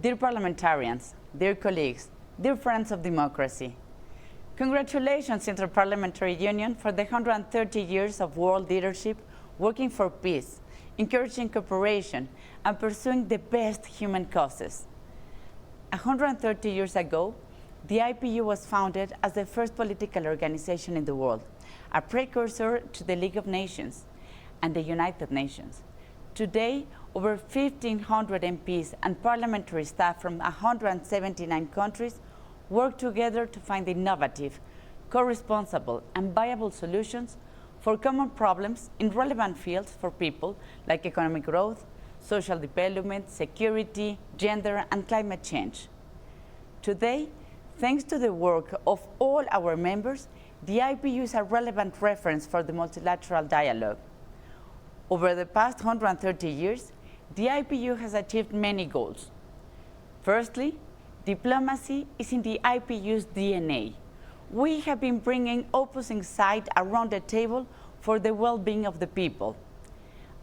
Dear parliamentarians, dear colleagues, dear friends of democracy, congratulations Inter-Parliamentary Union for the 130 years of world leadership working for peace, encouraging cooperation, and pursuing the best human causes. 130 years ago, the IPU was founded as the first political organization in the world, a precursor to the League of Nations and the United Nations. Today, over 1,500 MPs and parliamentary staff from 179 countries work together to find innovative, co-responsible, and viable solutions for common problems in relevant fields for people like economic growth, social development, security, gender, and climate change. Today, thanks to the work of all our members, the IPU is a relevant reference for the multilateral dialogue. Over the past 130 years, the IPU has achieved many goals. Firstly, diplomacy is in the IPU's DNA. We have been bringing opposing sides around the table for the well-being of the people.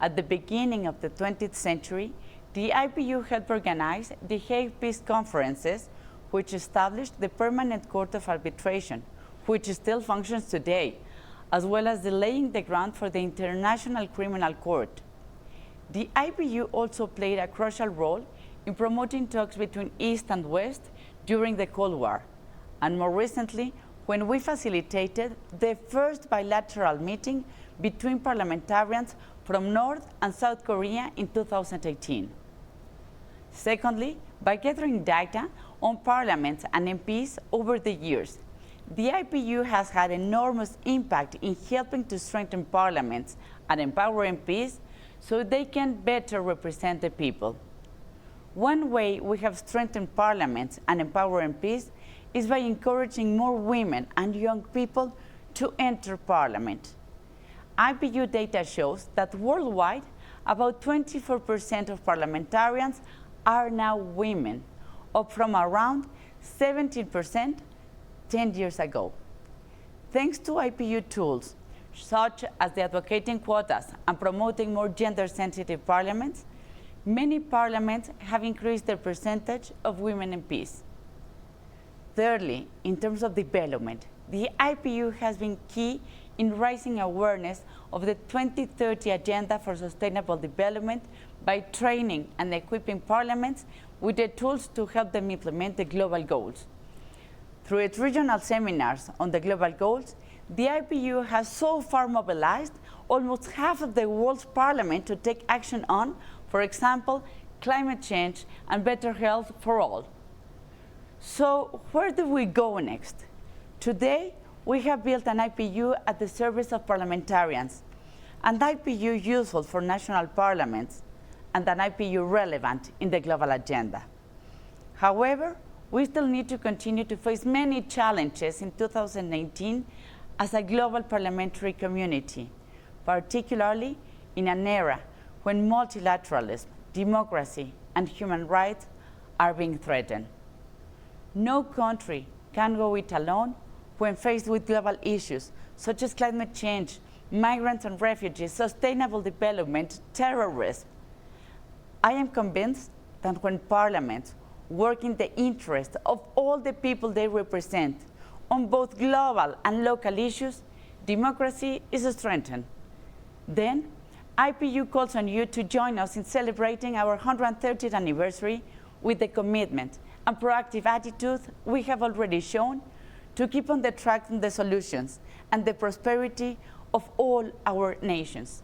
At the beginning of the 20th century, the IPU helped organize the Hague Peace Conferences, which established the Permanent Court of Arbitration, which still functions today, as well as laying the ground for the International Criminal Court. The IPU also played a crucial role in promoting talks between East and West during the Cold War, and more recently, when we facilitated the first bilateral meeting between parliamentarians from North and South Korea in 2018. Secondly, by gathering data on parliaments and MPs over the years, the IPU has had enormous impact in helping to strengthen parliaments and empower MPs so they can better represent the people. One way we have strengthened parliaments and empower MPs is by encouraging more women and young people to enter parliament. IPU data shows that worldwide, about 24% of parliamentarians are now women, up from around 17% 10 years ago. Thanks to IPU tools, such as the advocating quotas and promoting more gender-sensitive parliaments, many parliaments have increased their percentage of women MPs. Thirdly, in terms of development, the IPU has been key in raising awareness of the 2030 Agenda for Sustainable Development by training and equipping parliaments with the tools to help them implement the global goals. Through its regional seminars on the global goals, the IPU has so far mobilized almost half of the world's parliament to take action on, for example, climate change and better health for all. So where do we go next? Today, we have built an IPU at the service of parliamentarians, an IPU useful for national parliaments, and an IPU relevant in the global agenda. However, we still need to continue to face many challenges in 2019 as a global parliamentary community, particularly in an era when multilateralism, democracy, and human rights are being threatened. No country can go it alone when faced with global issues such as climate change, migrants and refugees, sustainable development, terrorism. I am convinced that when parliaments work in the interest of all the people they represent on both global and local issues, democracy is strengthened. Then, IPU calls on you to join us in celebrating our 130th anniversary with the commitment and proactive attitude we have already shown to keep on the track on the solutions and the prosperity of all our nations.